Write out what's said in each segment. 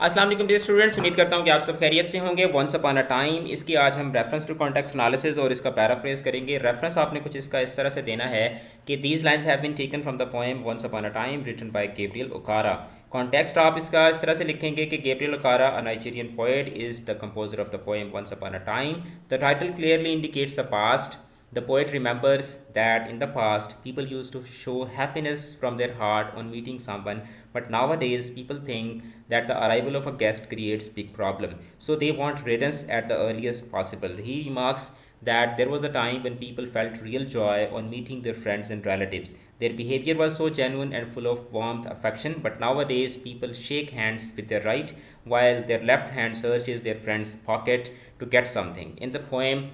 अस्सलाम वालेकुम dear students, उम्मीद करता हूँ कि आप सब खैरियत से होंगे। वंस अपॉन अ टाइम इसकी आज हम रेफरेंस टू कॉन्टेक्स्ट एनालिसिस और इसका पैराफ्रेज करेंगे। रेफरेंस आपने कुछ इसका इस तरह से देना है कि these lines have been taken from the poem once upon a time written by Gabriel Okara. Context आप इसका इस तरह से लिखेंगे कि Gabriel Okara, a Nigerian poet, is the composer of the poem once upon a time. The title clearly indicates the past. The poet remembers that in the past, people used to show happiness from their heart on meeting someone, but nowadays people think that the arrival of a guest creates big problem. So they want riddance at the earliest possible. He remarks that there was a time when people felt real joy on meeting their friends and relatives. Their behavior was so genuine and full of warmth, affection, but nowadays people shake hands with their right while their left hand searches their friend's pocket to get something. In the poem,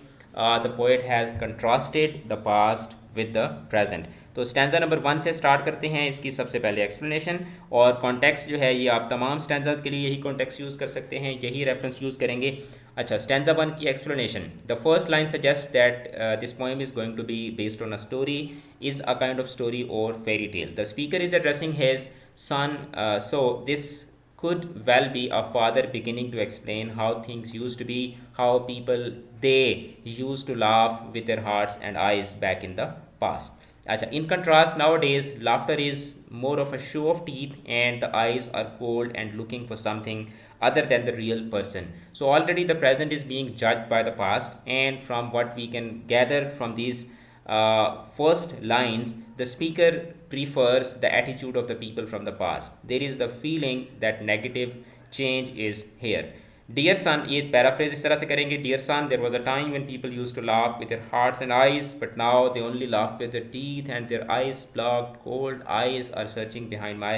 the poet has contrasted the past with the present. तो stanza number 1 से start करते हैं। इसकी सबसे पहले explanation और context जो है ये आप तमाम स्टैंजाज के लिए यही कॉन्टेक्स्ट यूज़ कर सकते हैं, यही रेफरेंस यूज़ करेंगे। अच्छा, स्टैंजा 1 की explanation. The first line suggest that this poem is going to be based on a story, is a kind of story और fairy tale. The speaker is addressing his son, so this could well be a father beginning to explain how things used to be, how people they used to laugh with their hearts and eyes back in the past. Achha, in contrast, nowadays laughter is more of a show of teeth and the eyes are cold and looking for something other than the real person. So already the present is being judged by the past, and from what we can gather from these first lines, the speaker prefers the attitude of the people from the past. There is the feeling that negative change is here. Dear son, ये paraphrase इस तरह से करेंगे. Dear son, there was a time when people used to laugh with their hearts and eyes, but now they only laugh with their teeth and their eyes blocked. Cold eyes are searching behind my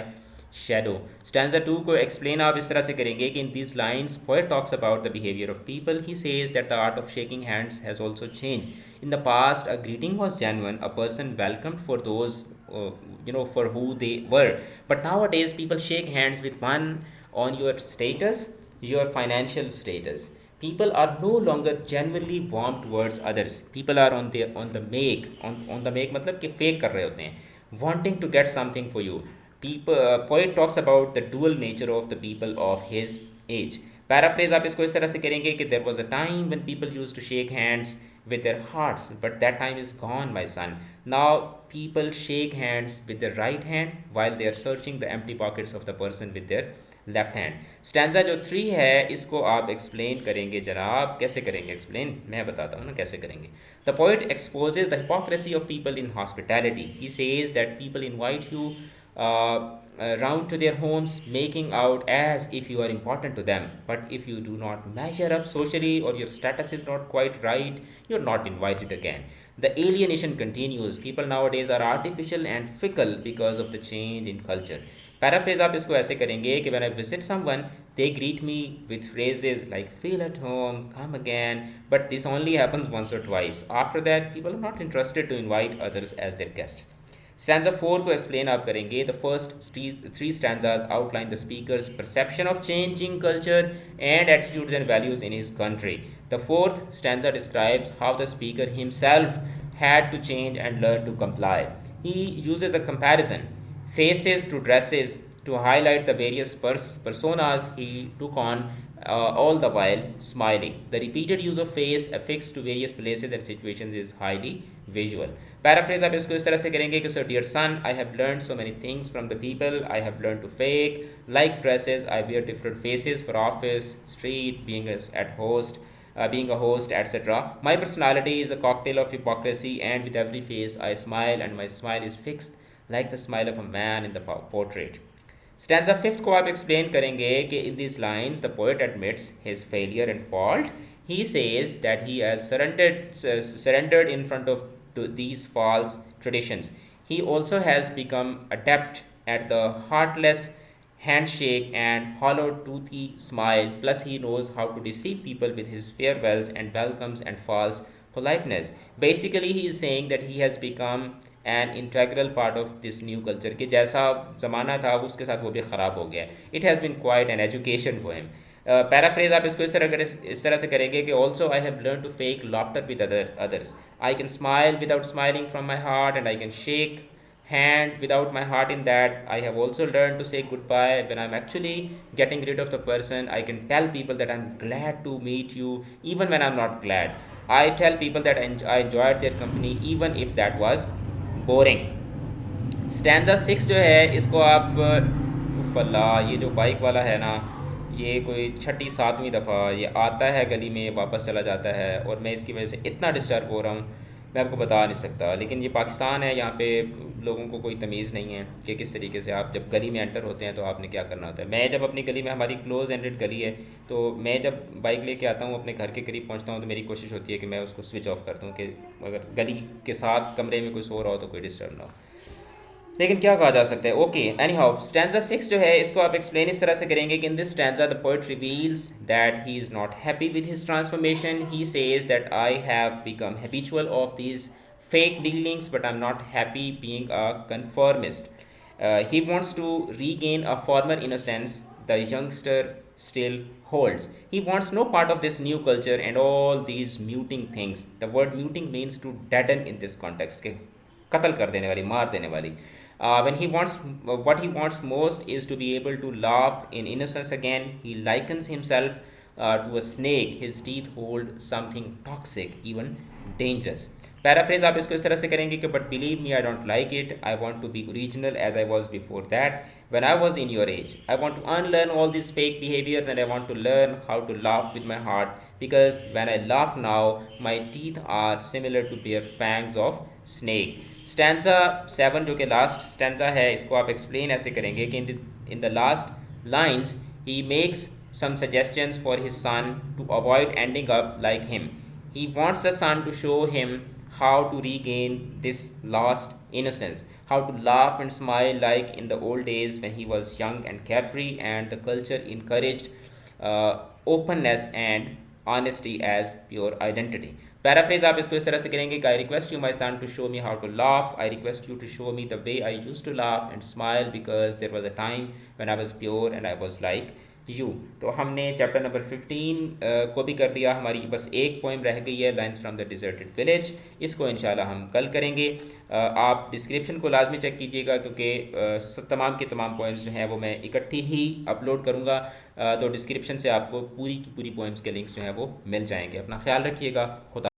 shadow. Stanza 2 को explain आप इस तरह से करेंगे कि in these lines, poet talks about the behavior of people. He says that the art of shaking hands has also changed. In the past, a greeting was genuine, a person welcomed for those for who they were. But nowadays, people shake hands with one on your status, your financial status. People are no longer genuinely warm towards others. People are on the make मतलब कि fake कर रहे होते हैं, wanting to get something for you. Poet talks about the dual nature of the people of his age. Paraphrase आप इसको इस तरह से करेंगे कि there was a time when people used to shake hands with their hearts, but that time is gone, my son. Now people shake hands with their right hand while they are searching the empty pockets of the person with their left hand. Stanza जो 3 है इसको आप explain करेंगे जनाब. कैसे करेंगे explain? मैं बताता हूँ ना कैसे करेंगे. The poet exposes the hypocrisy of people in hospitality. He says that people invite you round to their homes, making out as if you are important to them. But if you do not measure up socially or your status is not quite right, you're not invited again. The alienation continues. People nowadays are artificial and fickle because of the change in culture. Paraphrase आप इसको ऐसे करेंगे कि when I visit someone, they greet me with phrases like feel at home, come again, but this only happens once or twice. After that, people are not interested to invite others as their guests. Stanza 4 को explain आप करेंगे. The first three stanzas outline the speaker's perception of changing culture and attitudes and values in his country. The fourth stanza describes how the speaker himself had to change and learn to comply. He uses a comparison, faces to dresses, to highlight the various personas he took on, all the while smiling. The repeated use of face affixed to various places and situations is highly visual. Paraphrase आप इसको इस तरह से करेंगे कि so dear son, I have learned so many things from the people. I have learned to fake. Like dresses, I wear different faces for office, street, being a host, etc. My personality is a cocktail of hypocrisy, and with every face I smile, and my smile is fixed like the smile of a man in the portrait. Stanza 5th को आप explain करेंगे कि in these lines the poet admits his failure and fault. He says that he has surrendered in front of these false traditions. He also has become adept at the heartless handshake and hollow toothy smile. Plus, he knows how to deceive people with his farewells and welcomes and false politeness. Basically, he is saying that he has become an integral part of this new culture कि जैसा ज़माना था उसके साथ वो भी ख़राब हो गया. It has been quite an education for him. Paraphrase आप इसको इस तरह से करेंगे कि also I have learn to fake laughter with others. I can smile without smiling from my heart and I can shake and without my heart in that, I have also learned to say goodbye. When I'm actually getting rid of the person, I can tell people that I'm glad to meet you even when I'm not glad. I tell people that I enjoyed their company even if that was boring. Stanza six जो है इसको आप फला ये जो bike वाला है ना, ये कोई छठी सातवीं दफ़ा ये आता है गली में, वापस चला जाता है, और मैं इसकी वजह से इतना डिस्टर्ब हो रहा हूँ, मैं आपको बता नहीं सकता। लेकिन ये पाकिस्तान है, यहाँ पे लोगों को कोई तमीज़ नहीं है कि किस तरीके से आप जब गली में एंटर होते हैं तो आपने क्या करना होता है। मैं जब अपनी गली में, हमारी क्लोज एंडेड गली है, तो मैं जब बाइक लेके आता हूँ अपने घर के करीब पहुँचता हूँ तो मेरी कोशिश होती है कि मैं उसको स्विच ऑफ कर दूँ कि अगर गली के साथ कमरे में कोई सो रहा हो तो कोई डिस्टर्ब ना हो। लेकिन क्या कहा जा सकता है। Okay, any how stanza six जो है इसको आप एक्सप्लेन इस तरह से करेंगे कि in this stanza the poet reveals that he is not happy with his transformation. He says that I have become habitual of these fake dealings, but I'm not happy being a conformist. He wants to regain a former innocence the youngster still holds. He wants no part of this new culture and all these muting things. The word muting means to deaden in this context, के कत्ल कर देने वाली, मार देने वाली। When he wants, what he wants most is to be able to laugh in innocence again. He likens himself to a snake. His teeth hold something toxic, even dangerous. Paraphrase आप इसको इस तरह से करेंगे कि but believe me I don't like it, I want to be original as I was before that when I was in your age. I want to unlearn all these fake behaviors and I want to learn how to laugh with my heart, because when I laugh now, my teeth are similar to bare fangs of snake. Stanza 7 जो कि last stanza है, इसको आप explain ऐसे करेंगे कि in the last lines he makes some suggestions for his son to avoid ending up like him. He wants the son to show him how to regain this lost innocence, how to laugh and smile like in the old days when he was young and carefree, and the culture encouraged openness and honesty as pure identity. Paraphrase आप इसको इस तरह से करेंगे कि I request you my son to show me how to laugh, I request you to show me the way I use to laugh and smile, because there was a time when I was pure and I was like you. तो हमने chapter number 15 को भी कर लिया, हमारी बस एक poem रह गई है, lines from the deserted village. इसको इंशाल्लाह हम कल करेंगे। आप डिस्क्रिप्शन को लाजमी चेक कीजिएगा, क्योंकि तमाम के तमाम पोइम्स जो हैं वो मैं इकट्ठी ही अपलोड करूँगा, तो डिस्क्रिप्शन से आपको पूरी की पूरी पोइम्स के लिंक्स जो हैं वो मिल जाएंगे। अपना ख्याल रखिएगा। खुदा